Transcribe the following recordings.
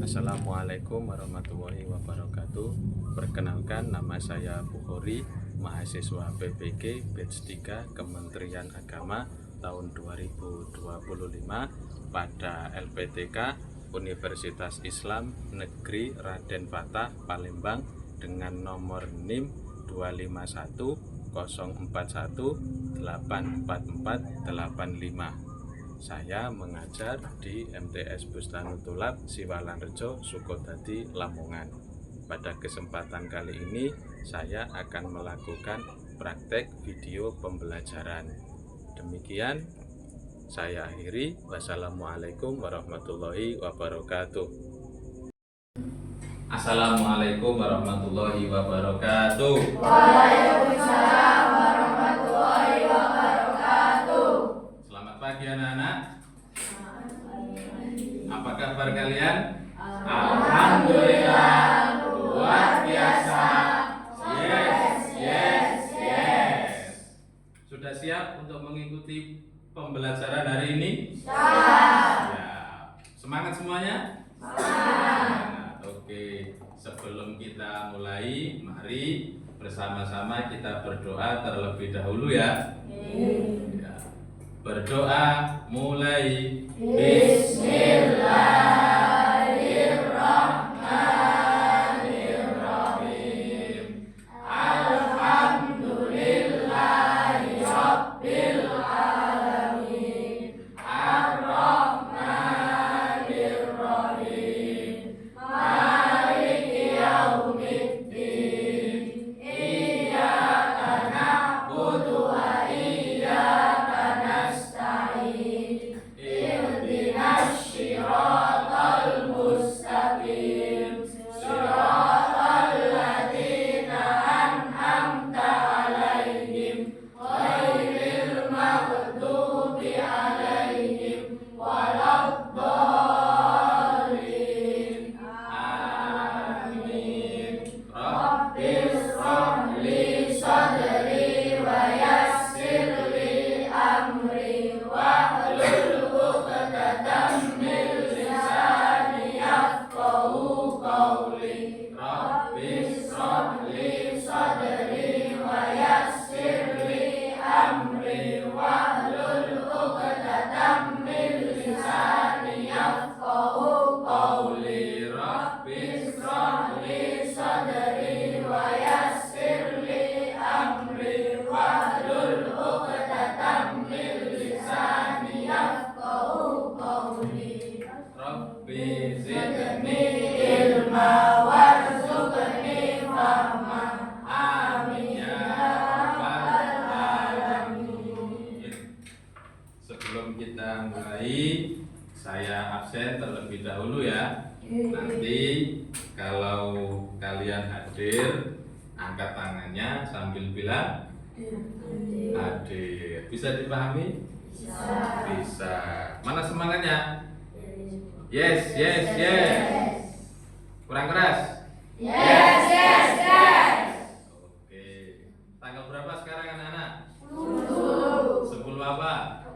Assalamualaikum warahmatullahi wabarakatuh. Perkenalkan, nama saya Bukhori, mahasiswa PPG Batch 3 Kementerian Agama tahun 2025 pada LPTK Universitas Islam Negeri Raden Fatah Palembang dengan nomor NIM 25104184485. Saya mengajar di MTS Bustanutulab Siwalanrejo, Sukodadi, Lamongan. Pada kesempatan kali ini saya akan melakukan praktek video pembelajaran. Demikian saya akhiri. Wassalamualaikum warahmatullahi wabarakatuh. Assalamualaikum warahmatullahi wabarakatuh. Waalaikumsalam warahmatullahi wabarakatuh. Selamat pagi anak-anak. Apa kabar kalian? Alhamdulillah, luar biasa. Yes. Sudah siap untuk mengikuti pembelajaran hari ini? Siap. Semangat semuanya? Semangat. Oke, sebelum kita mulai, mari bersama-sama kita berdoa terlebih dahulu ya. Berdoa mulai. Bismillahirrahmanirrahim. Alhamdulillahi rabbil alamin. Ar-Rahmanir-Rahim. Maliki yaumiddin. Iyyaka na'budu wa iyyaka nasta'in. Ihdinas siratal mustaqim. Siratal ladzina an'amta 'alaihim ghairil maghdubi 'alaihim waladdallin. Amin. Rabbishrah li sadri wa yassir li amri wahlul 'uqdatam min lisani yafqahu qawli. Rabbishrah li sadri wa yassir li amri wahlul 'uqdatam min lisani yafqahu qawli. Rabbishrah li sadri wa yassir li amri wahlul 'uqdatam min lisani yafqahu qawli. Rabbi zidni ilma warzuqni fahma. Amin ya rabbal alamin. Sebelum kita mulai, saya absen terlebih dahulu ya. Nanti kalau kalian hadir, angkat tangannya sambil bilang hadir. Bisa dipahami? Bisa. Mana semangatnya? Yes. Kurang keras? Oke. Tanggal berapa sekarang anak-anak? 10 apa?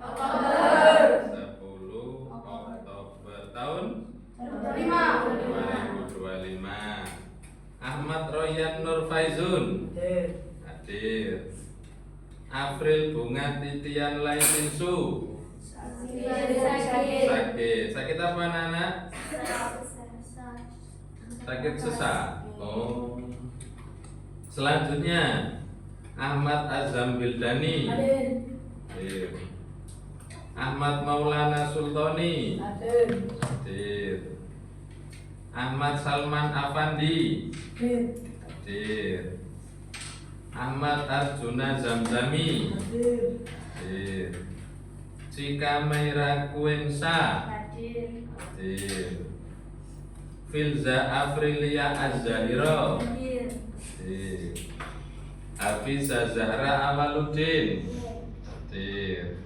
10 Oktober tahun 2025. Ahmad Royan Nur Faizun hadir. April Bunga Titian Laininsu sakit apa anak-anak? Sakit sesak. Oh. Selanjutnya Ahmad Azam Bildani hadir. Ahmad Maulana Sultoni hadir. Ahmad Salman Afandi hadir. Ahmad Arjuna Zamzami hadir. Cika Meira Kuensa hadir. Filza Afrilia Az-Zahira hadir. Hafiza Zahra Awaluddin hadir.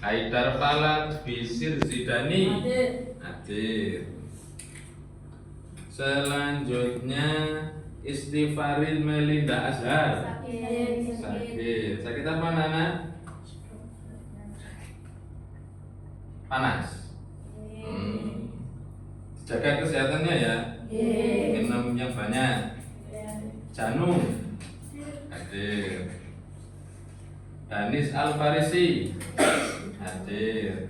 Haidar Falak Bisir Zidani hadir. Selanjutnya Istifaril Melinda Azhar sakit apa anak? Panas. Jaga kesehatannya ya. Minum yang banyak. Janung hadir. Danis Al-Farisi hadir.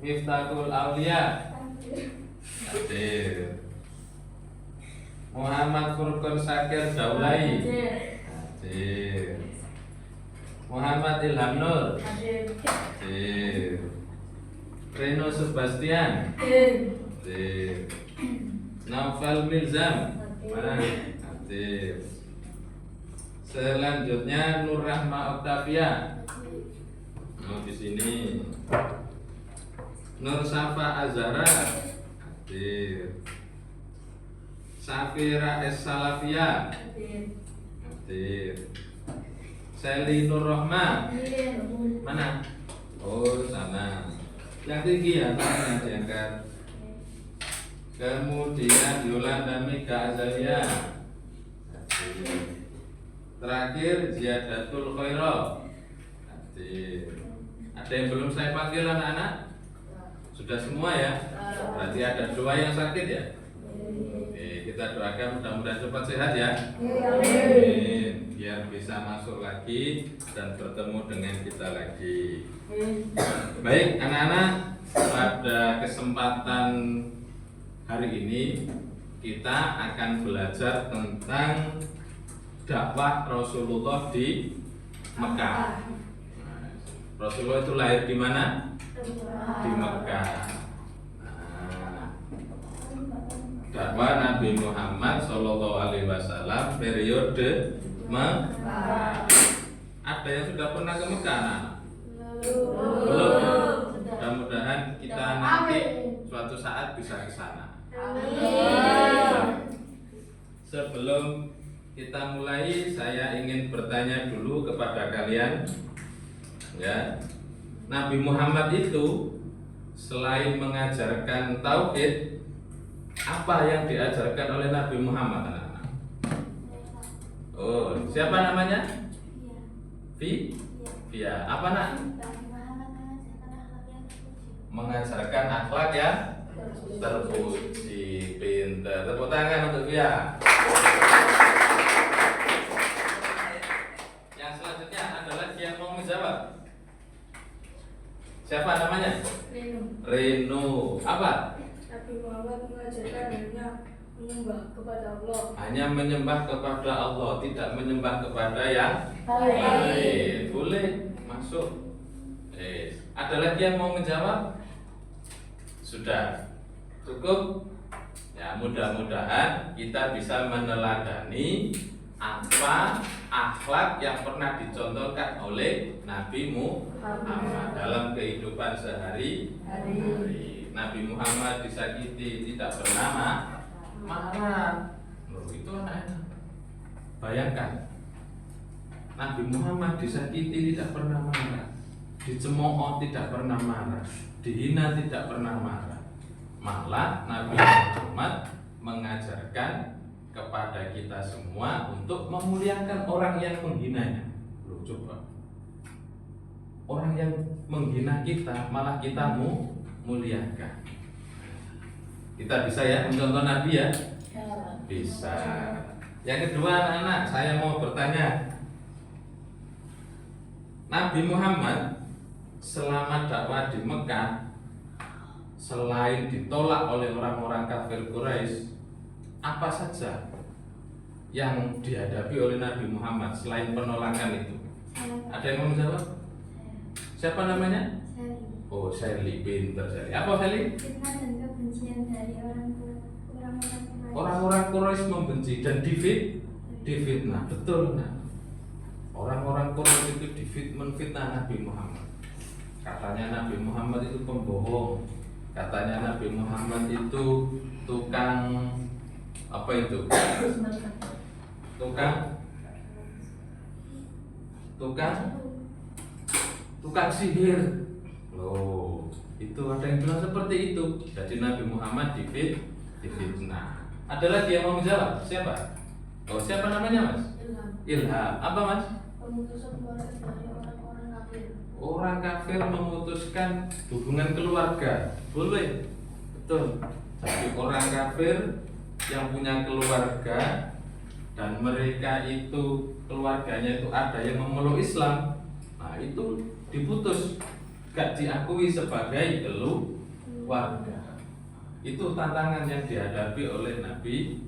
Miftahul Aulia hadir. Muhammad Furqan Syakir Daulai hadir. Muhammad Ilham Nur hadir. Reno Sebastian hadir. Naufal Milzam mana hadir. Selanjutnya Nur Rahma Octavia. Oh, di sini. Nur Safa Azhara hadir. Safira S Salafia hadir. Seli Nur Rahma mana? Oh, sana. Yang tinggi ya, tangannya diangkat. Kemudian Yolanda Mika Azalia hadir. Terakhir Ziyadatul Khairah hadir. Ada yang belum saya panggil anak-anak? Sudah semua ya? Berarti ada 2 yang sakit ya? Oke, kita doakan mudah-mudahan cepat sehat ya. Amin. Biar bisa masuk lagi dan bertemu dengan kita lagi. Baik anak-anak, pada kesempatan hari ini kita akan belajar tentang dakwah Rasulullah di Mekah. Rasulullah itu lahir di mana? Di Mekah. Dakwah Nabi Muhammad Shallallahu Alaihi Wasallam periode Mekah. Ada yang sudah pernah ke Mekah? Belum. Mudah-mudahan kita nanti suatu saat bisa ke sana. Sebelum kita mulai, saya ingin bertanya dulu kepada kalian, ya. Nabi Muhammad itu selain mengajarkan tauhid, apa yang diajarkan oleh Nabi Muhammad, anak-anak? Oh, siapa namanya? Via. Apa nak? Mengajarkan akhlak ya terpuji. Pintar. Tepuk tangan untuk Via. Yang selanjutnya adalah yang mau menjawab. Siapa namanya? Reno. Apa? Nabi Muhammad mengajarkan hanya menyembah kepada Allah. Hanya menyembah kepada Allah, tidak menyembah kepada yang lain. Boleh masuk. Ada lagi yang mau menjawab? Sudah cukup. Ya, mudah-mudahan kita bisa meneladani apa akhlak yang pernah dicontohkan oleh Nabi Muhammad dalam kehidupan sehari-hari. Nabi Muhammad disakiti tidak pernah marah. Loh, itu anak-anak. Bayangkan, Nabi Muhammad disakiti tidak pernah marah, dicemooh tidak pernah marah, dihina tidak pernah marah. Malah Nabi Muhammad mengajarkan kepada kita semua untuk memuliakan orang yang menghinanya. Loh, coba. Orang yang menghina kita malah kita muliakan. Kita bisa ya mencontoh Nabi ya? Bisa. Yang kedua anak-anak, saya mau bertanya, Nabi Muhammad selama dakwah di Mekah, selain ditolak oleh orang-orang kafir Quraisy, apa saja yang dihadapi oleh Nabi Muhammad selain penolakan itu? Ada yang mau menjawab? Siapa namanya? Oh, Sally, pinter Sally. Apa Sally? Fitnah dan kebencian dari orang-orang Quraisy. Orang-orang Quraisy membenci dan difitnah. Betul, nah. Orang-orang Quraisy itu menfitnah Nabi Muhammad. Katanya Nabi Muhammad itu pembohong. Katanya Nabi Muhammad itu tukang apa itu? Tukang sihir. Loh, itu ada yang bilang seperti itu. Jadi Nabi Muhammad difitnah. Ada lagi yang mau menjawab? Siapa? Oh, siapa namanya, Mas? Ilham. Apa, Mas? Pemutusan keluarga dari orang-orang kafir. Orang kafir memutuskan hubungan keluarga. Boleh. Betul. Jadi orang kafir yang punya keluarga dan mereka itu keluarganya itu ada yang memeluk Islam, nah itu diputus, gak diakui sebagai keluarga. Itu tantangan yang dihadapi oleh Nabi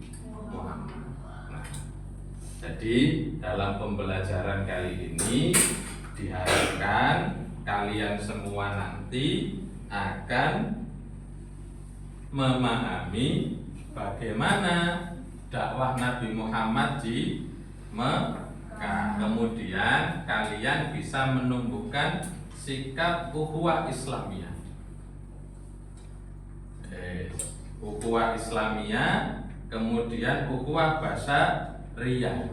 Muhammad. Nah, jadi dalam pembelajaran kali ini diharapkan kalian semua nanti akan memahami bagaimana dakwah Nabi Muhammad di Mekah. Kemudian kalian bisa menumbuhkan sikap ukhuwah Islamiyah. Ukhuwah Islamiyah, kemudian ukhuwah Basyariyah,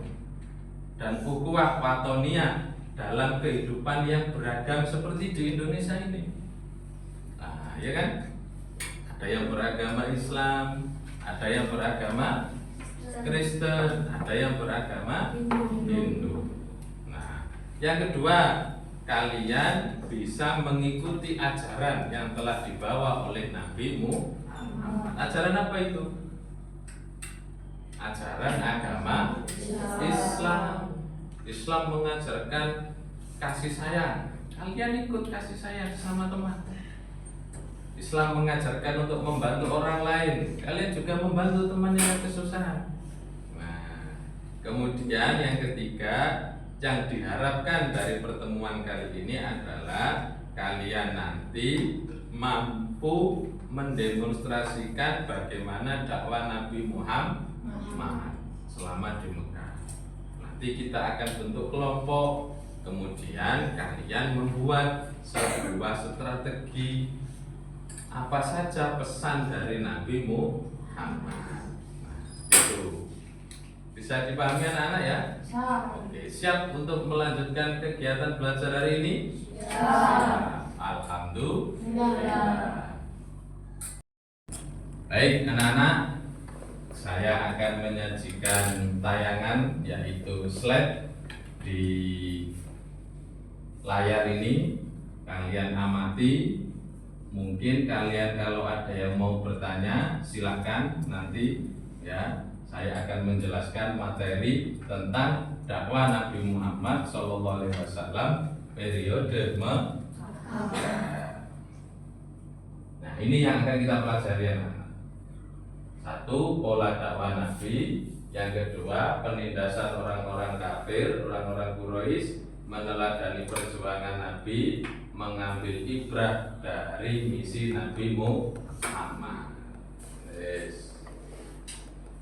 dan ukhuwah Watoniyah dalam kehidupan yang beragam seperti di Indonesia ini. Nah, ya kan? Ada yang beragama Islam, ada yang beragama Kristen, ada yang beragama Hindu. Nah, yang kedua, kalian bisa mengikuti ajaran yang telah dibawa oleh Nabi Muhammad. Ajaran apa itu? Ajaran agama Islam. Islam mengajarkan kasih sayang. Kalian ikut kasih sayang sama teman. Islam mengajarkan untuk membantu orang lain. Kalian juga membantu teman yang kesusahan. Nah, kemudian yang ketiga, yang diharapkan dari pertemuan kali ini adalah kalian nanti mampu mendemonstrasikan bagaimana dakwah Nabi Muhammad selama di Mekah. Nanti kita akan bentuk kelompok, kemudian kalian membuat sebuah strategi apa saja pesan dari Nabi Muhammad. Nah, itu bisa dipahami anak-anak ya? Oke, siap untuk melanjutkan kegiatan belajar hari ini? Alhamdulillah. Baik anak-anak, saya akan menyajikan tayangan yaitu slide di layar ini. Kalian amati. Mungkin kalian kalau ada yang mau bertanya silakan nanti ya. Saya akan menjelaskan materi tentang dakwah Nabi Muhammad SAW periode Mekah. Nah, ini yang akan kita pelajari anak-anak. Satu, pola dakwah Nabi. Yang kedua, penindasan orang-orang kafir, orang-orang Quraisy meneladani perjuangan Nabi, mengambil ibrah dari misi Nabi Muhammad. Yes.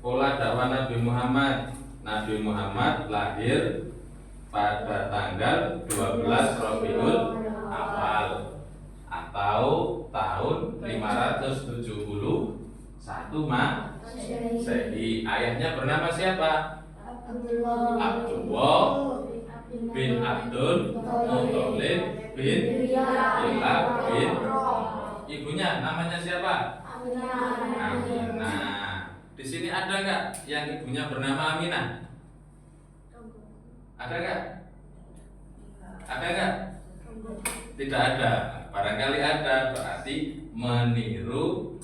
Pola dakwah Nabi Muhammad. Nabi Muhammad lahir pada tanggal 12 Rabiul Awal atau tahun 571 Masehi. Ayahnya bernama siapa? Abdullah bin Abdul Muthalib bin Kilab bin. Ibunya namanya siapa? Aminah. Di sini ada nggak yang ibunya bernama Aminah? Ada nggak? Ada nggak? Tidak ada. Barangkali ada, berarti meniru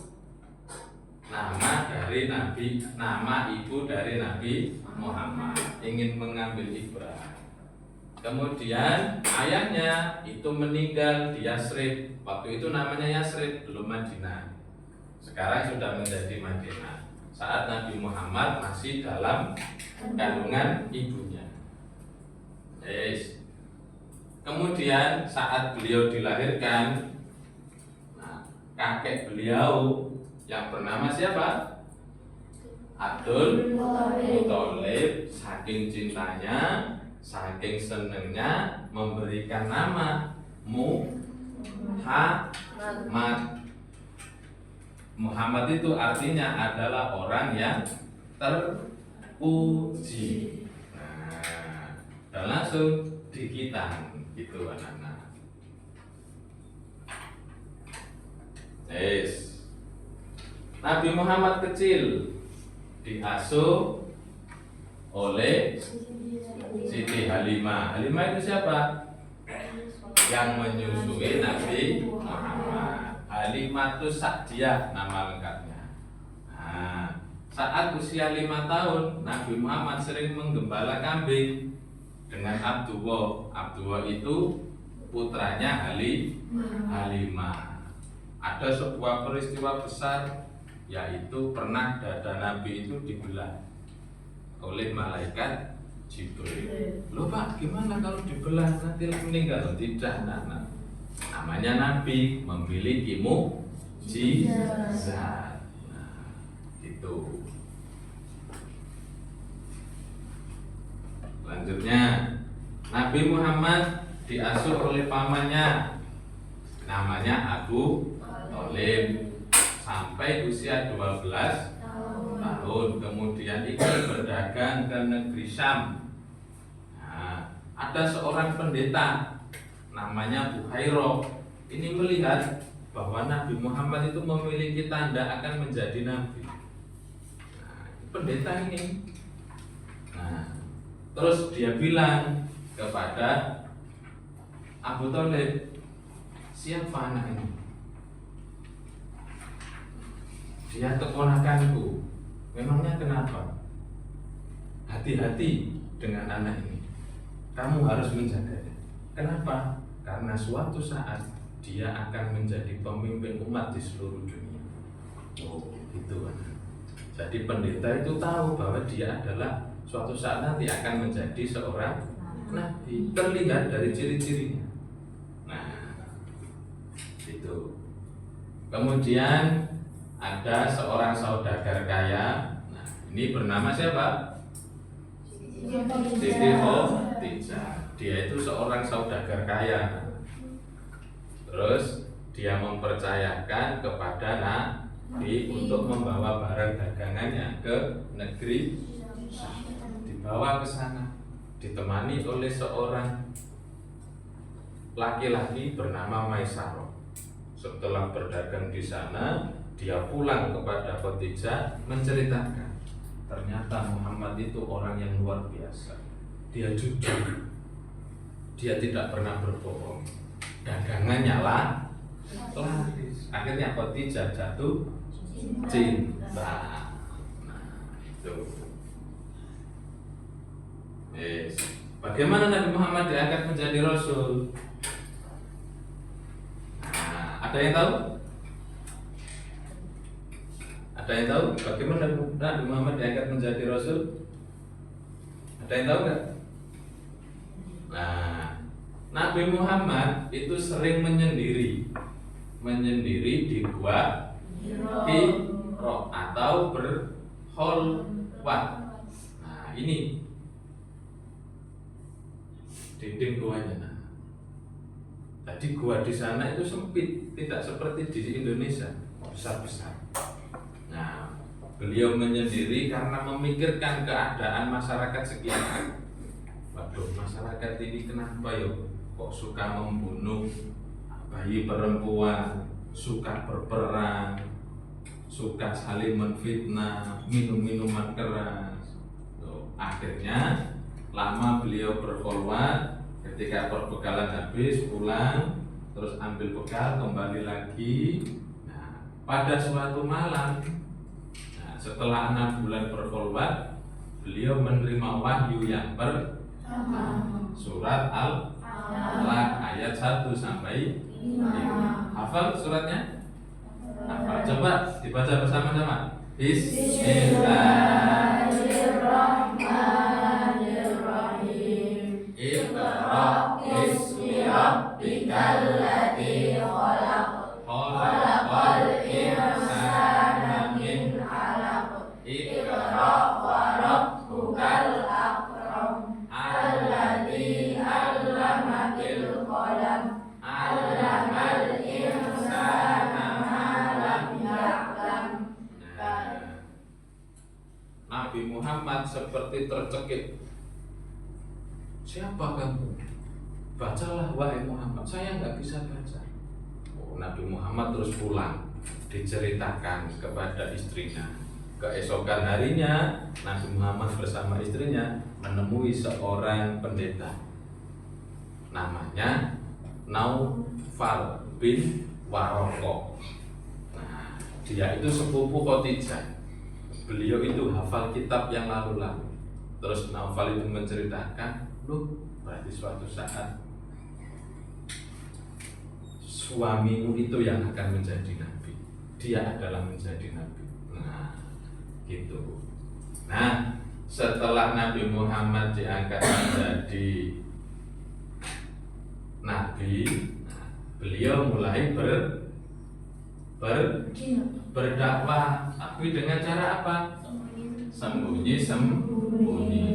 nama dari Nabi, nama ibu dari Nabi Muhammad, ingin mengambil ibrah. Kemudian ayahnya itu meninggal di Yasrib. Waktu itu namanya Yasrib, belum Madinah. Sekarang sudah menjadi Madinah. Saat Nabi Muhammad masih dalam kandungan ibunya. Yes. Kemudian saat beliau dilahirkan, nah, kakek beliau yang bernama siapa? Abdul Muthalib, saking cintanya, saking senengnya memberikan nama Muhammad. Muhammad itu artinya adalah orang yang terpuji. Nah, dan langsung dikitan gitu anak-anak. Yes. Nabi Muhammad kecil diasuh oleh Siti Halimah. Halimah itu siapa? Yang menyusui Nabi Muhammad. Halimah itu Sa'diyah nama lengkapnya. Saat usia 5 tahun, Nabi Muhammad sering menggembala kambing dengan Abdullah. Abdullah itu putranya Halimah. Ada sebuah peristiwa besar, yaitu pernah dada Nabi itu dibelah oleh malaikat Jibril. Loh Pak, gimana kalau dibelah nanti meninggal? Tidak, nah. Namanya Nabi memiliki mukjizat. Nah, gitu. Selanjutnya, Nabi Muhammad diasuh oleh pamannya, namanya Abu Thalib, sampai usia 12 tahun. Kemudian ikut berdagang ke negeri Syam. Nah, ada seorang pendeta namanya Buhairah. Ini melihat bahwa Nabi Muhammad itu memiliki tanda akan menjadi nabi. Nah, pendeta ini. Nah, terus dia bilang kepada Abu Thalib, siapa anak ini? Dia keponakanku. Memangnya kenapa? Hati-hati dengan anak ini. Kamu harus menjaganya. Kenapa? Karena suatu saat dia akan menjadi pemimpin umat di seluruh dunia. Oh, gitu kan. Jadi pendeta itu tahu bahwa dia adalah suatu saat nanti akan menjadi seorang nabi. Terlihat dari ciri-cirinya. Nah, itu. Kemudian ada seorang saudagar kaya. Nah, ini bernama siapa? Siti Khadijah. Dia itu seorang saudagar kaya. Terus dia mempercayakan kepada Nabi untuk membawa barang dagangannya ke negeri Syam. Dibawa ke sana, ditemani oleh seorang laki-laki bernama Maisarah. Setelah berdagang di sana, dia pulang kepada Khadijah menceritakan, ternyata Muhammad itu orang yang luar biasa. Dia jujur, dia tidak pernah berbohong, dagangannya laris. Akhirnya Khadijah jatuh cinta. Nah, itu. Yes. Bagaimana Nabi Muhammad diangkat menjadi Rasul? Nah, ada yang tahu? Ada yang tahu bagaimana Nabi Muhammad diangkat menjadi Rasul? Ada yang tahu nggak? Nah, Nabi Muhammad itu sering menyendiri di gua Hiro atau berkholwat. Nah, ini dinding guanya. Nah, jadi gua di sana itu sempit, tidak seperti di Indonesia besar-besar. Nah, beliau menyendiri karena memikirkan keadaan masyarakat sekitar. Waduh, masyarakat ini kenapa yo kok suka membunuh bayi perempuan, suka berperang, suka saling menfitnah, minum minuman keras. Akhirnya lama beliau berkholwat, ketika perbekalan habis pulang, terus ambil bekal kembali lagi. Nah, pada suatu malam, nah, setelah 6 bulan berkholwat, beliau menerima wahyu yang surat Al-Alaq ayat 1 sampai 5. Hafal suratnya? Hafal. Coba dibaca bersama-sama. Bismillahirrahmanirrahim. Iqra bismi rabbikal ladzi khalaq. Khalaqal insana min 'alaq. Iqra wa rabbukal akram. Alladzi 'allama bil qalam. 'Allamal insana ma lam ya'lam. Nabi Muhammad seperti tercekik. Siapa kamu? Bacalah wahai Muhammad. Saya nggak bisa baca. Oh, Nabi Muhammad terus pulang. Diceritakan kepada istrinya. Keesokan harinya Nabi Muhammad bersama istrinya menemui seorang pendeta. Namanya Naufal bin Waraqah. Nah, dia itu sepupu Khadijah. beliau itu hafal kitab yang lalu-lalu. Terus Naufal itu menceritakan, loh berarti suatu saat suamimu itu yang akan menjadi nabi. Dia adalah menjadi nabi. Nah, gitu. Nah, setelah Nabi Muhammad diangkat menjadi nabi, beliau mulai berdakwah, tapi dengan cara apa? Sembunyi.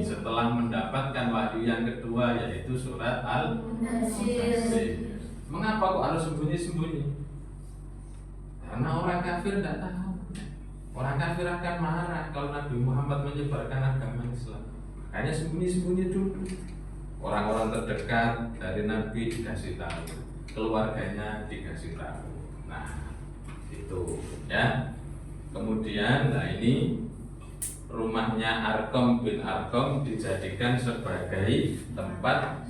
Setelah mendapatkan wahyu yang kedua, yaitu surat Al-Nasr. Mengapa kok harus sembunyi-sembunyi? Karena orang kafir tidak tahu. Orang kafir akan marah kalau Nabi Muhammad menyebarkan agama Islam. Makanya sembunyi-sembunyi dulu. Orang-orang terdekat dari Nabi dikasih tahu, keluarganya dikasih tahu. Nah, itu ya. Kemudian, nah ini rumahnya Arqam bin Arqam dijadikan sebagai tempat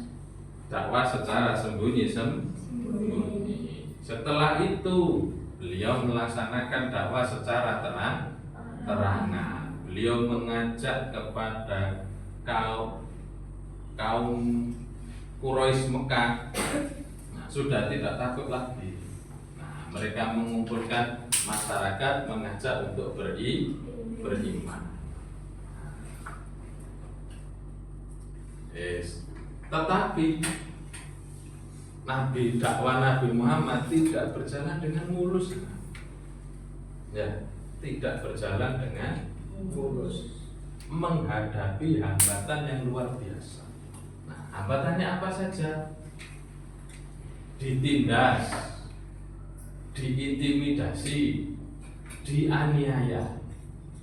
dakwah secara sembunyi. Setelah itu beliau melaksanakan dakwah secara terangan. Beliau mengajak kepada kaum Quraisy Mekah. Nah, sudah tidak takut lagi. Nah, mereka mengumpulkan masyarakat, mengajak untuk beriman. Tetapi dakwah Nabi Muhammad tidak berjalan dengan mulus. Ya, tidak berjalan dengan mulus. Menghadapi hambatan yang luar biasa. Nah, hambatannya apa saja? Ditindas, diintimidasi, dianiaya.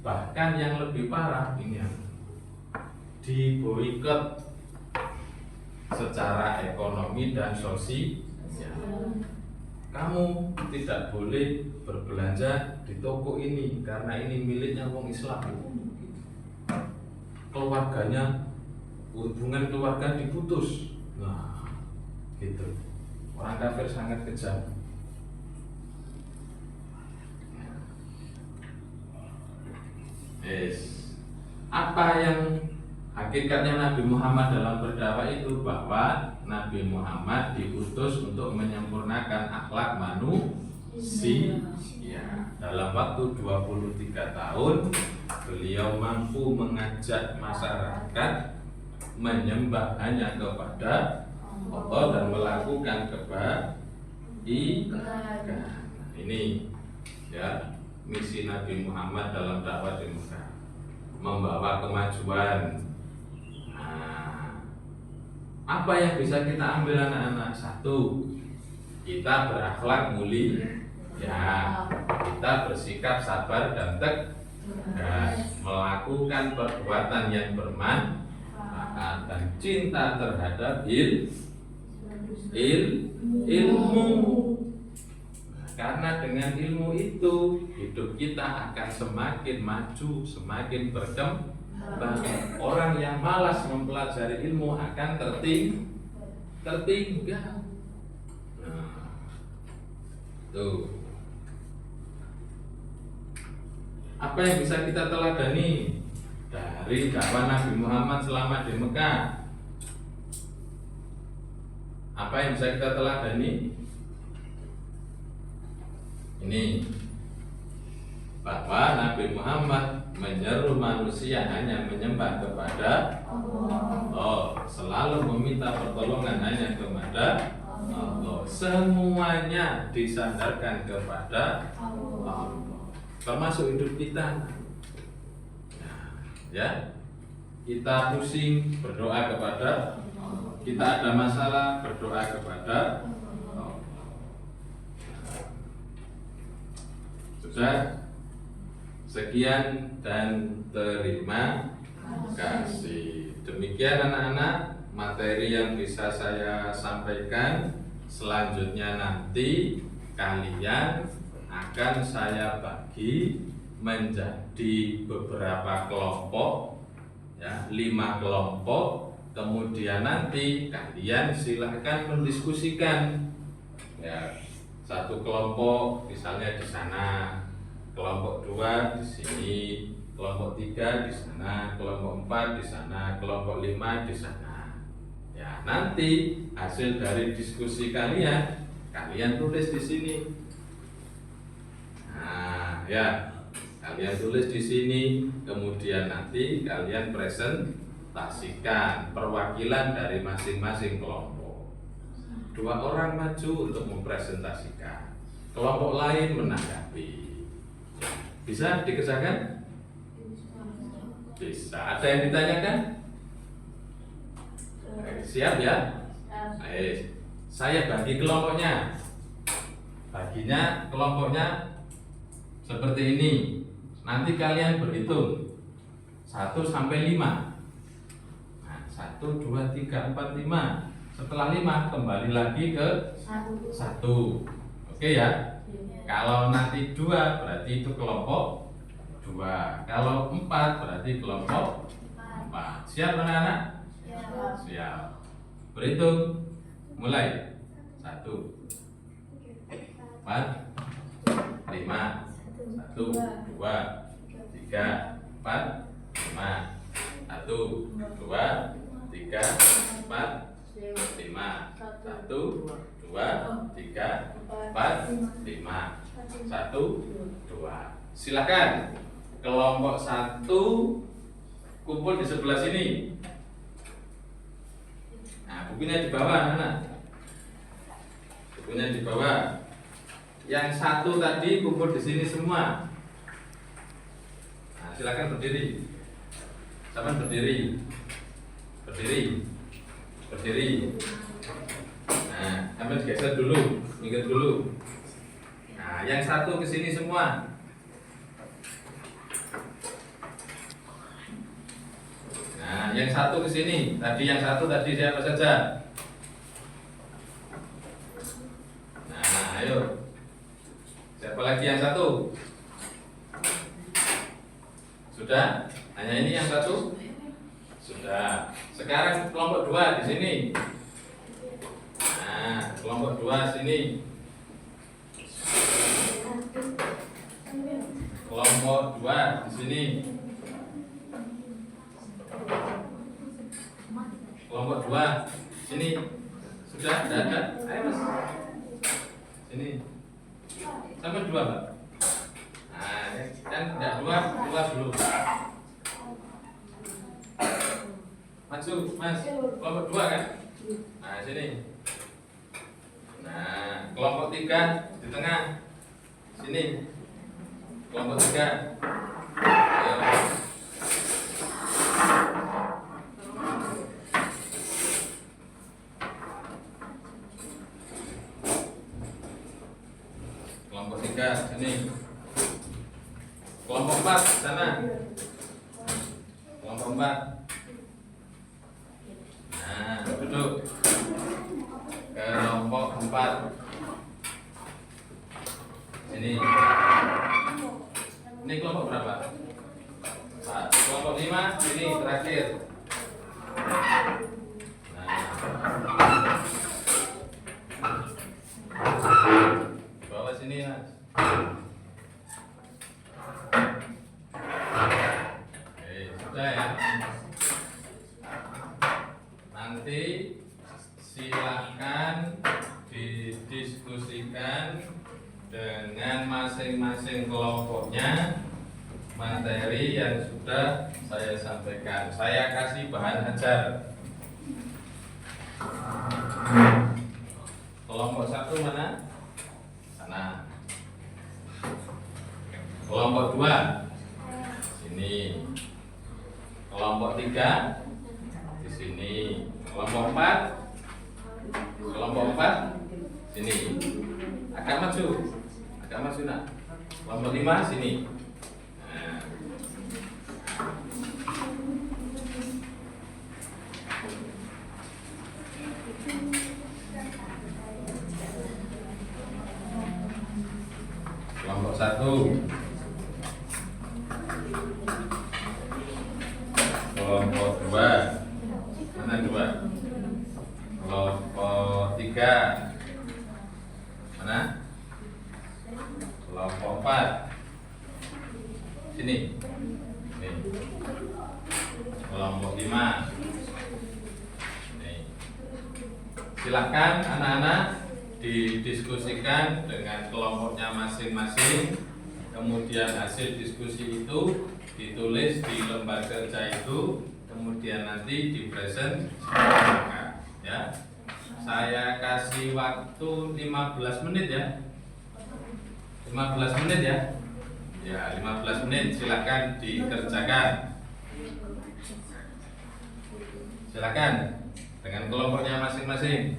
Bahkan yang lebih parah ini diboikot secara ekonomi dan sosial. Kamu tidak boleh berbelanja di toko ini karena ini miliknya wong Islam. Keluarganya, hubungan keluarga diputus. Nah, gitu. Orang kafir sangat kejam. Apa yang hakikatnya Nabi Muhammad dalam berdakwah itu? Bahwa Nabi Muhammad diutus untuk menyempurnakan akhlak manusia. Dalam waktu 23 tahun beliau mampu mengajak masyarakat menyembah hanya kepada Allah dan melakukan kebaikan. Ini ya misi Nabi Muhammad dalam dakwah di Mekah, membawa kemajuan. Nah, apa yang bisa kita ambil anak-anak? Satu, kita berakhlak mulia, ya, kita bersikap sabar dan tegas, melakukan perbuatan yang bermanfaat dan cinta terhadap ilmu. Karena dengan ilmu itu hidup kita akan semakin maju, semakin berkembang. Orang yang malas mempelajari ilmu akan tertinggal. Nah, tuh. Apa yang bisa kita teladani dari dakwah Nabi Muhammad selama di Mekah? Apa yang bisa kita teladani? Ini bahwa Nabi Muhammad menyeru manusia hanya menyembah kepada Allah, selalu meminta pertolongan hanya kepada Allah. Semuanya disandarkan kepada Allah, termasuk hidup kita. Ya, kita pusing, berdoa kepada Allah. Kita ada masalah, berdoa kepada Allah. Sudah. Sekian dan terima kasih. Demikian anak-anak materi yang bisa saya sampaikan. Selanjutnya nanti kalian akan saya bagi menjadi beberapa kelompok, ya, 5 kelompok. Kemudian nanti kalian silahkan mendiskusikan, ya, satu kelompok misalnya di sana, kelompok 2 di sini, kelompok 3 di sana, kelompok 4 di sana, kelompok 5 di sana. Ya, nanti hasil dari diskusi kalian tulis di sini. Nah, ya, kalian tulis di sini, kemudian nanti kalian presentasikan perwakilan dari masing-masing kelompok. 2 orang maju untuk mempresentasikan, kelompok lain menanggapi. Bisa dikerjakan? Bisa. Ada yang ditanyakan? Siap ya? Baik. Saya bagi kelompoknya. Baginya kelompoknya seperti ini. Nanti kalian berhitung 1 sampai 5. Nah, 1, 2, 3, 4, 5. Setelah 5 kembali lagi ke 1. Oke ya? Kalau nanti 2 berarti itu kelompok 2. Kalau 4 berarti kelompok 4. Siap anak-anak? Siap. Berhitung. Mulai. 1, 4, 5. 1, 2, 3, 4, 5. 1, 2, 3, 4, 5. 1, 2, 3, 4, 5. 1, 2. Silakan. Kelompok 1 kumpul di sebelah sini. Nah, bukunya di bawah, anak. Bukunya di bawah. Yang 1 tadi kumpul di sini semua. Nah, silakan berdiri. Sama berdiri. Berdiri. Berdiri. Nah, sampai geser dulu, minggir dulu. Nah, yang 1 ke sini semua. Nah, yang 1 ke sini. Tadi yang 1 tadi siapa saja? Nah, ayo. Siapa lagi yang 1? Sudah? Hanya ini yang 1? Sudah. Sekarang kelompok 2 di sini. Nah, kelompok 2 sini. Kelompok 2 di sini. Kelompok 2 sini. Sudah? Tidak ada? Ayo Mas. Sini. Sampai 2, Pak. Nah, kan tidak 2 dulu. Maju, Mas. Kelompok 2 kan? Nah, sini. Nah, kelompok 3 di tengah. Sini. Kelompok 3. Ayo. Kelompok 3 sini. Kelompok 4 sana. Kelompok 4. Nah, duduk. Kelompok 4. Sini. Ini kelompok berapa? 4. Kelompok 5 sini terakhir. Bawa sini, Mas. Oke, sudah ya. Nanti silakan didiskusikan dengan masing-masing kelompoknya materi yang sudah saya sampaikan. Saya kasih bahan ajar. Kelompok 1 mana? Sana. Kelompok 2 sini. Kelompok 3 di sini. Kelompok 4 sini. Agak maju nak. Kelompok 5 sini. Nah. Kelompok 1. Kelompok 2. Mana 2? Kelompok 3. Mana? Kelompok 4. Sini. Nih. Silakan anak-anak didiskusikan dengan kelompoknya masing-masing. Kemudian hasil diskusi itu ditulis di lembar kerja itu, kemudian nanti dipresentasikan ya. Saya kasih waktu 15 menit ya. 15 menit ya. Ya, 15 menit silakan dikerjakan. Silakan dengan kelompoknya masing-masing.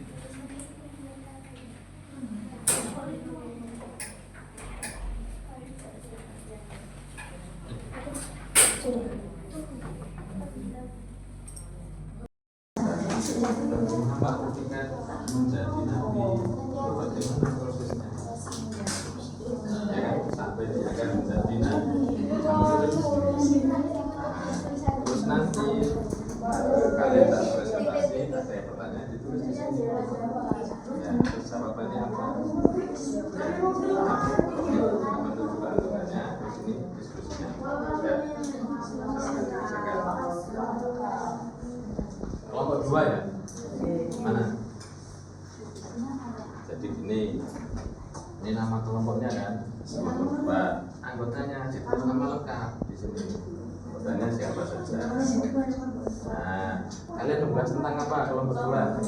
Muhammad ketika menjadi nabi itu bagaimana prosesnya? Ya kan, sampai dia akan menjadi nabi. Terus nanti kalian tak presentasi, ada pertanyaan ditulis di sini. Ya, terus jawabannya apa? Nama juga antaranya di sini diskusinya. Ya, silakan dikerjakan. Kelompok 2 ya? Mana? Jadi ini nama kelompoknya kan? Kelompok 2. Anggotanya ditulis nama lengkap di sini. Anggotanya siapa saja? Nah, kalian membahas tentang apa kelompok 2?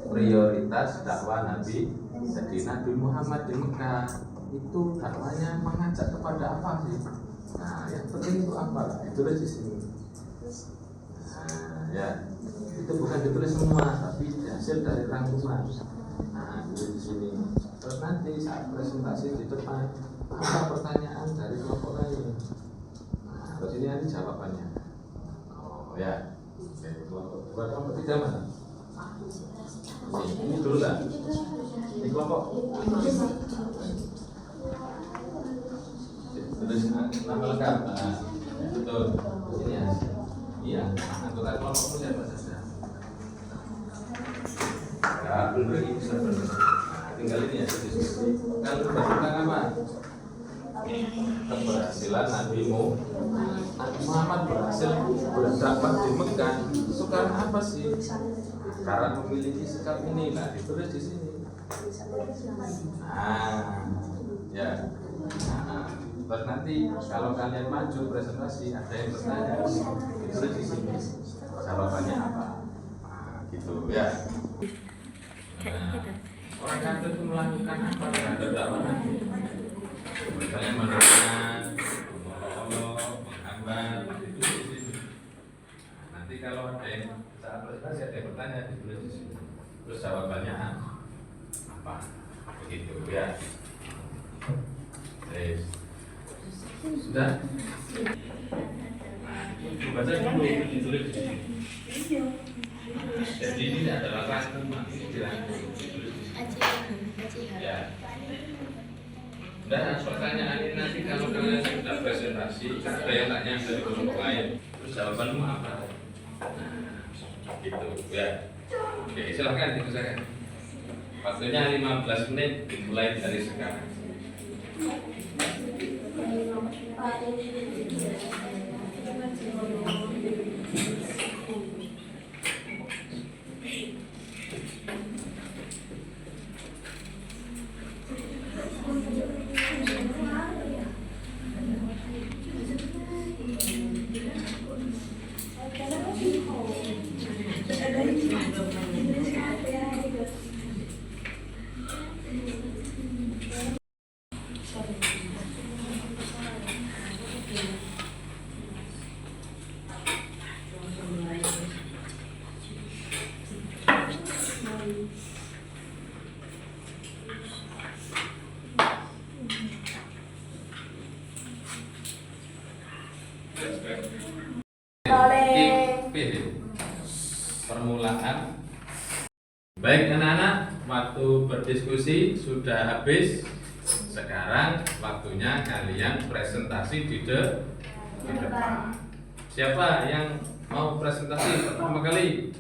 Prioritas dakwah Nabi. Jadi Nabi Muhammad di Mekah itu dakwahnya mengajak kepada apa sih? Nah, yang penting itu apa? Ditulis di sini. Nah, ya, itu bukan ditulis semua, tapi hasil dari rangkuman. Nah, ditulis di sini. Terus nanti saat presentasi di depan, apa pertanyaan dari kelompok lain? Nah, terus ini nanti jawabannya. Oh ya, oke, kelompok 2, kelompok 3 mana? Ini dulu lah. Ini kelompok. Tulis nama lengkap. Nah, betul. Ini ya. Iya, anggota kelompok siapa saja? Ya, belum lagi bisa benar. Tinggal ini ya diskusi. Kalau tentang apa? Keberhasilan Nabi Muhammad berhasil berdakwah di Mekah. Itu karena apa sih? Karena memiliki sikap ini. Nah, ditulis di sini. Nah, ya. Nah, terus nanti kalau kalian maju presentasi ada yang bertanya ditulis di sini jawabannya apa, nah, gitu ya. Nah, orang kafir itu melakukan apa terhadap dakwah Nabi? Misalnya mendoakan, menolong, menghambat, itu di sini. Nah, nanti kalau ada yang saat presentasi ada yang bertanya ditulis di sini. Terus jawabannya apa? Begitu ya. Sudah? Baca dulu ditulis di sini. Jadi ini adalah rangkuman, ini dirangkum ditulis di sini. Ya. Dan pertanyaan ini nanti kalau kalian sudah presentasi, ada yang tanya dari kelompok lain, terus jawabanmu apa? Nah, gitu ya. Oke, silahkan dikerjakan. Waktunya 15 menit dimulai dari sekarang. Permulaan. Baik anak-anak, waktu berdiskusi sudah habis. Sekarang waktunya kalian presentasi di depan. Siapa yang mau presentasi pertama kali?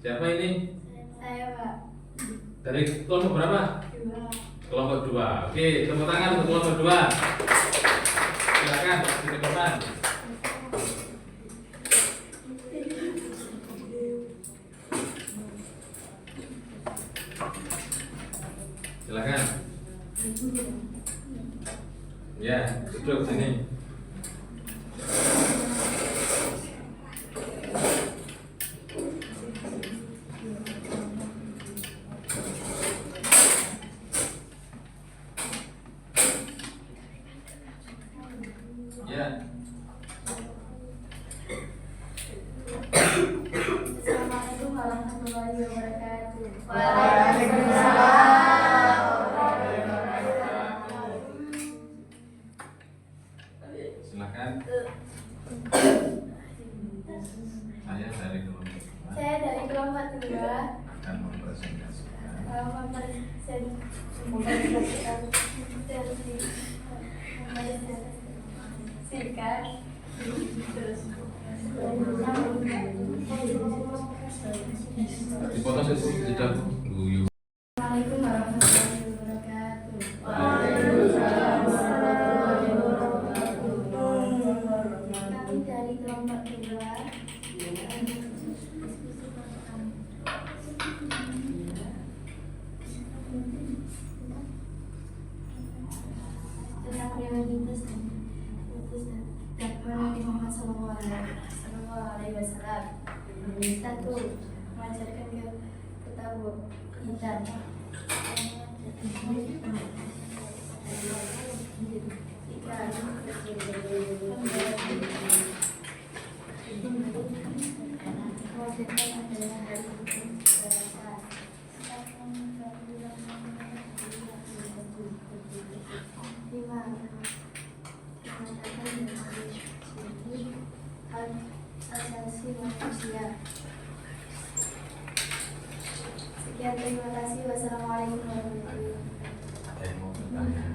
Siapa ini? Saya, Pak. Dari kelompok berapa? 2. kelompok 2. Oke, tepuk tangan untuk kelompok 2. Silakan di depan. Silakan. Ya, duduk sini. Ya. Assalamualaikum warahmatullahi wabarakatuh. Silakan. Saya dari kelompok 2 akan mempresentasikan dipoto sejak guyu. Assalamualaikum warahmatullahi wabarakatuh. Kami dari kelompok 2 tentang prioritas dan Nabi Muhammad Sallallahu Alaihi Wasallam. 1. Mengajarkan ketakwaan. 5. Asasi manusia. Sekian, terima kasih. Wassalamualaikum warahmatullahi wabarakatuh. Ada yang mau bertanya?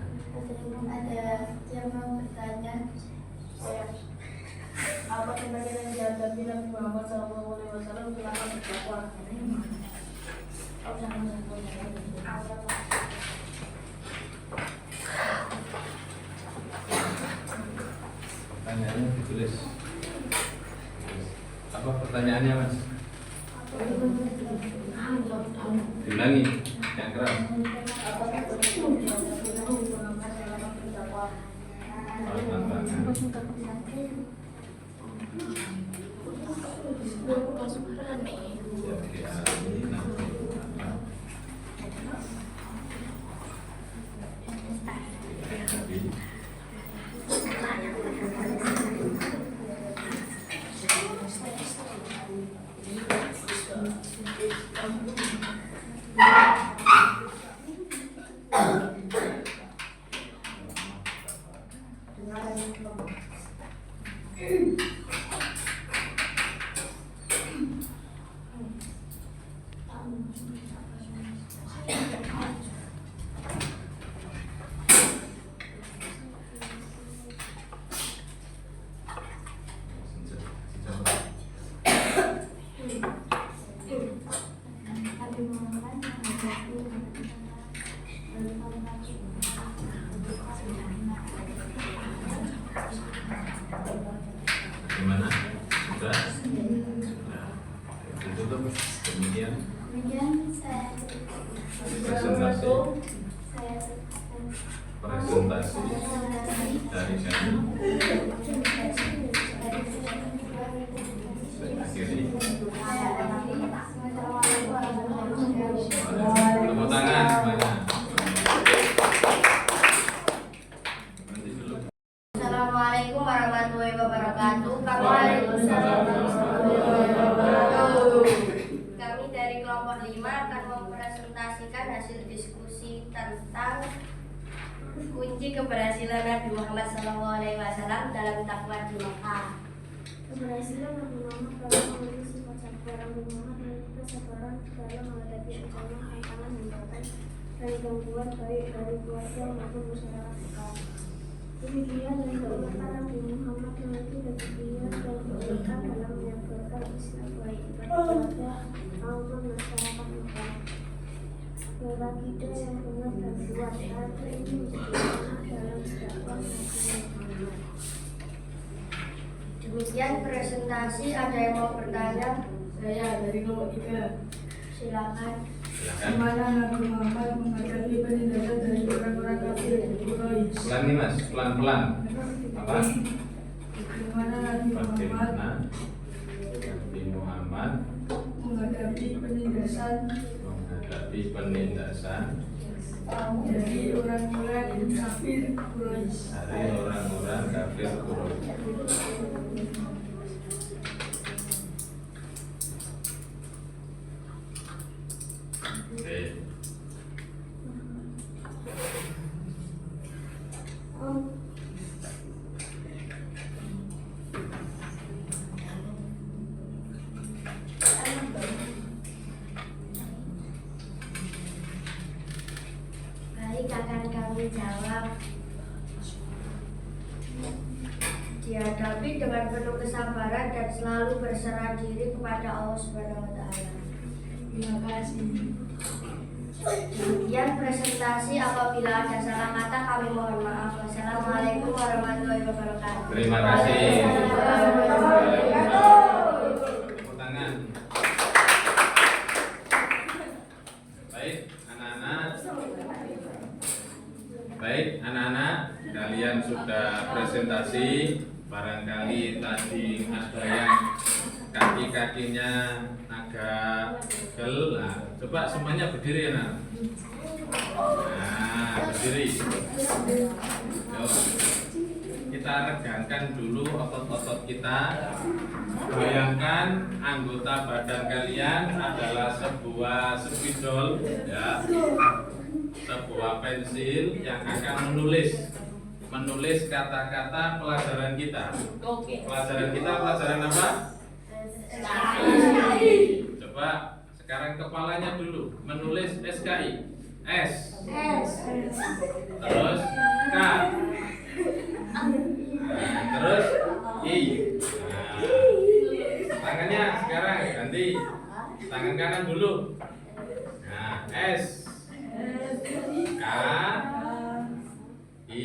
Ada yang mau bertanya? Apa sebagian yang dihadapi Nabi Muhammad SAW selama berdakwah? Pertanyaannya ditulis. Apa pertanyaannya, Mas? Diulangi yang keras. Nabi Muhammad Gimana? Sudah? Nah, ditutup. Kemudian Kemudian saya presentasi dari kami. Saya akhiri. Tepuk tangan semuanya. Nanti dulu. Assalamualaikum warahmatullahi wabarakatuh. Kami dari kelompok 5 akan mempresentasikan hasil diskusi tentang kunci keberhasilan Nabi Muhammad SAW dalam dakwah di Makkah. Keberhasilan Nabi Muhammad dalam memiliki sifat sabar. Nabi Muhammad memiliki kesabaran dalam menghadapi ancaman, tantangan, hambatan, dan gangguan baik dari keluarga maupun masyarakat Mekah. Demikian dan keutamaan Nabi Muhammad memiliki kegigihan dan keunikan dalam menyebarkan Islam baik kepada keluarga maupun masyarakat Mekah. adalah kita yang benar dan kuat. Hal ini menjadi amanah dalam dakwah Nabi Muhammad. Demikian presentasi. Ada yang mau bertanya? Saya dari nomor 3. Silakan. Silakan. Gimana Nabi Muhammad menghadapi penindasan dari orang-orang kafir Quraisy? Pelan nih mas, pelan-pelan. Apa? Bagaimana Nabi Muhammad Bagaimana Nabi Muhammad menghadapi penindasan menghadapi penindasan dari orang-orang kafir Quraisy? dari orang-orang kafir Quraisy? Oke. Baik, akan kami jawab. Dihadapi dengan penuh kesabaran dan selalu berserah diri kepada Allah Subhanahu wa Ta'ala. Terima kasih. Demikian presentasi. Apabila ada salah kata kami mohon maaf. Wassalamualaikum warahmatullahi wabarakatuh. Terima kasih. Tepuk tangan. Baik, anak-anak. Baik, anak-anak, kalian sudah presentasi. Barangkali tadi ada yang kaki-kakinya agak pegel. Nah, coba semuanya berdiri ya, nak. Nah, berdiri. Yuk. Kita regangkan dulu otot-otot kita. Bayangkan anggota badan kalian adalah sebuah spidol, ya, sebuah pensil yang akan menulis kata-kata pelajaran kita. Pelajaran kita pelajaran apa? Coba sekarang kepalanya dulu menulis SKI. S. Terus K. Terus I. Nah, tangannya sekarang ganti. Tangan kanan dulu. Nah, S. K. I.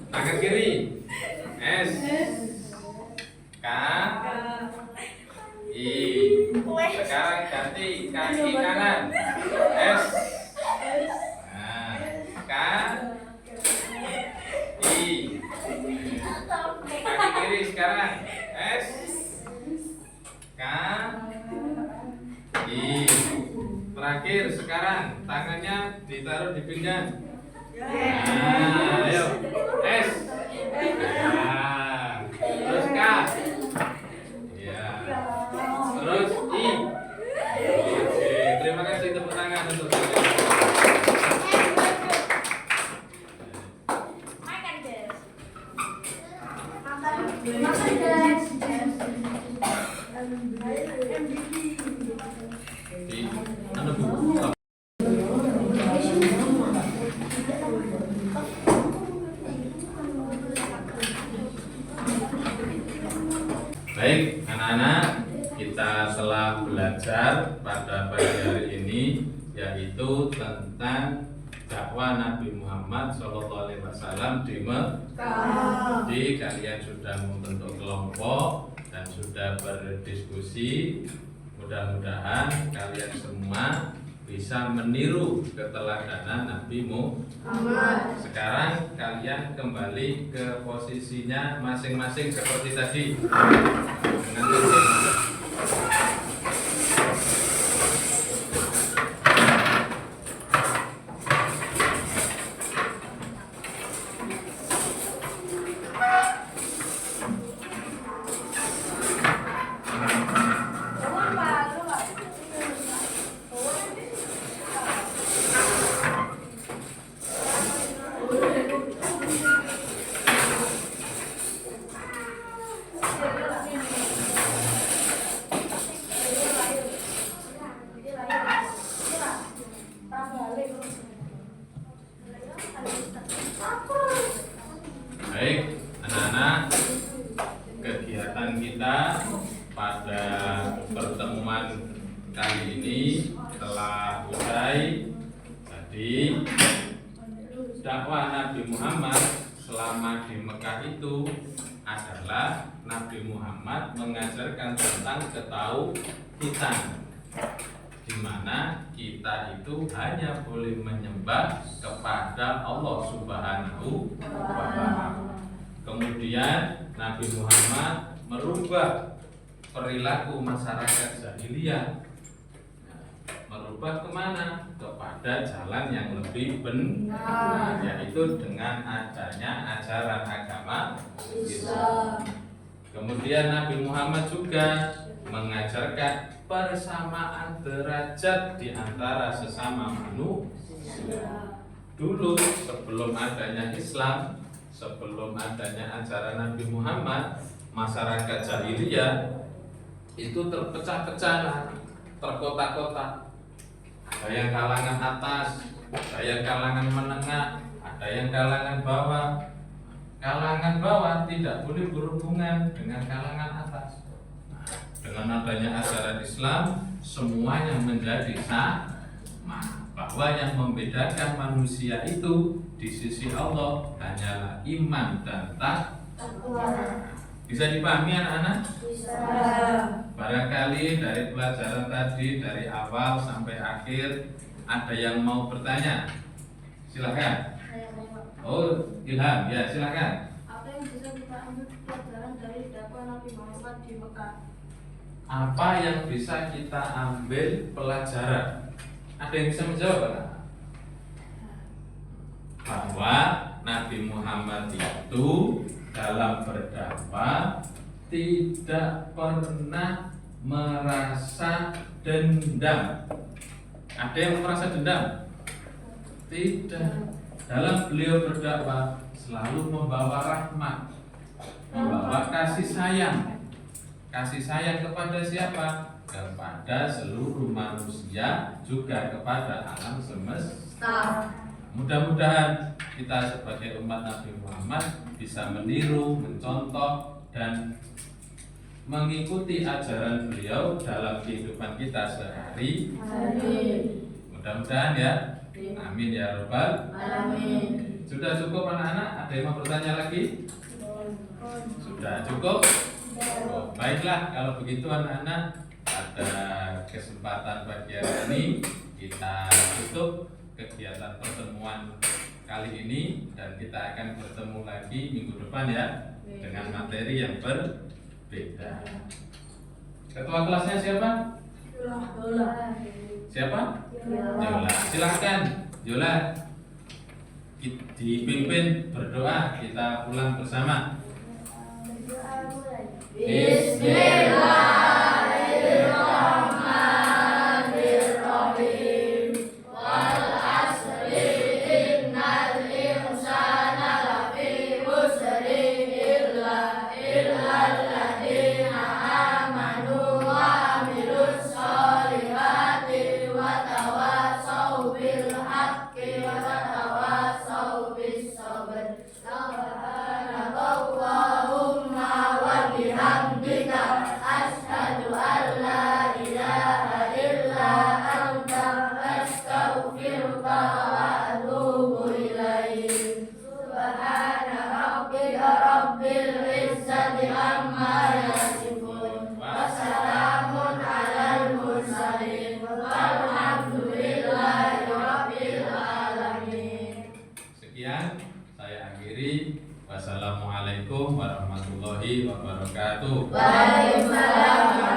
Tangan kiri. S. K. I. Sekarang ganti kaki kanan. S. Nah, K. I. Kaki kiri sekarang. S. K. I. Terakhir sekarang tangannya ditaruh di pinggang. Nah, ayo. S. Nah, terus K. Ya. Terus I. Oke, terima kasih, tepuk tangan untuk kalian. Makan guys. Di mana buku? Baik, anak-anak, kita telah belajar pada pagi hari ini yaitu tentang dakwah Nabi Muhammad SAW di Mekah. Jadi kalian sudah membentuk kelompok dan sudah berdiskusi. Mudah-mudahan kalian semua bisa meniru keteladanan Nabi Muhammad. Sekarang kalian kembali ke posisinya masing-masing seperti tadi. Dengan tertib. Baik, anak-anak, kegiatan kita pada pertemuan kali ini telah Jadi dakwah Nabi Muhammad selama di Mekah itu adalah Nabi Muhammad mengajarkan tentang ketauhidan, di mana kita itu hanya boleh menyembah kepada Allah Subhanahu wa Ta'ala. Kemudian Nabi Muhammad merubah perilaku masyarakat jahiliyah, merubah kemana? Kepada jalan yang lebih benar, yaitu dengan adanya ajaran agama Islam. Kemudian Nabi Muhammad juga mengajarkan persamaan derajat di antara sesama manusia. Dulu sebelum adanya Islam, sebelum adanya ajaran Nabi Muhammad, masyarakat jahiliyah itu terpecah-pecah, terkotak-kotak. Ada yang kalangan atas, ada yang kalangan menengah, ada yang kalangan bawah. Kalangan bawah tidak boleh berhubungan dengan kalangan atas. Dengan adanya ajaran Islam, semuanya menjadi sama. Bahwa yang membedakan manusia itu di sisi Allah hanyalah iman dan takwa. Bisa dipahami anak-anak? Bisa. Barangkali dari pelajaran tadi, dari awal sampai akhir, ada yang mau bertanya? Silakan. Oh, Ilham, ya silakan. Apa yang bisa kita ambil pelajaran dari dakwah Nabi Muhammad di Mekah? Apa yang bisa kita ambil pelajaran? Ada yang bisa menjawab Pak? Bahwa Nabi Muhammad itu dalam berdakwah tidak pernah merasa dendam. Ada yang merasa dendam? Tidak. Dalam beliau berdakwah selalu membawa rahmat, membawa kasih sayang. Kasih sayang kepada siapa? Kepada seluruh manusia, juga kepada alam semesta. Mudah-mudahan kita sebagai umat Nabi Muhammad bisa meniru, mencontoh, dan mengikuti ajaran beliau dalam kehidupan kita sehari. Mudah-mudahan ya. Amin ya rabbal alamin. Sudah cukup anak-anak? Ada yang mau bertanya lagi? Sudah cukup? Oh, baiklah, kalau begitu anak-anak, pada kesempatan pagi hari ini kita tutup kegiatan pertemuan kali ini, dan kita akan bertemu lagi minggu depan ya, dengan materi yang berbeda. Ketua kelasnya siapa? Siapa? Yola. Silahkan Yola, dipimpin berdoa, kita pulang bersama. Bismillahirrahmanirrahim. Wal asri innal insana lafi khusri illa alladzina amanu wa amilus solihati wa tawassaw bil haqqi wa tawassaw bis sabr. Subhanallahumma wa bihamdika asyhadu an la ilaha illa anta astaghfiruka wa atubu ilaik. Subhana rabbika rabbil izzati amma yasifun wa salamun alal mursalin walhamdulillahi rabbil alamin. Sekian saya akhiri. Wassalamualaikum warahmatullahi wabarakatuh. Waalaikumsalam.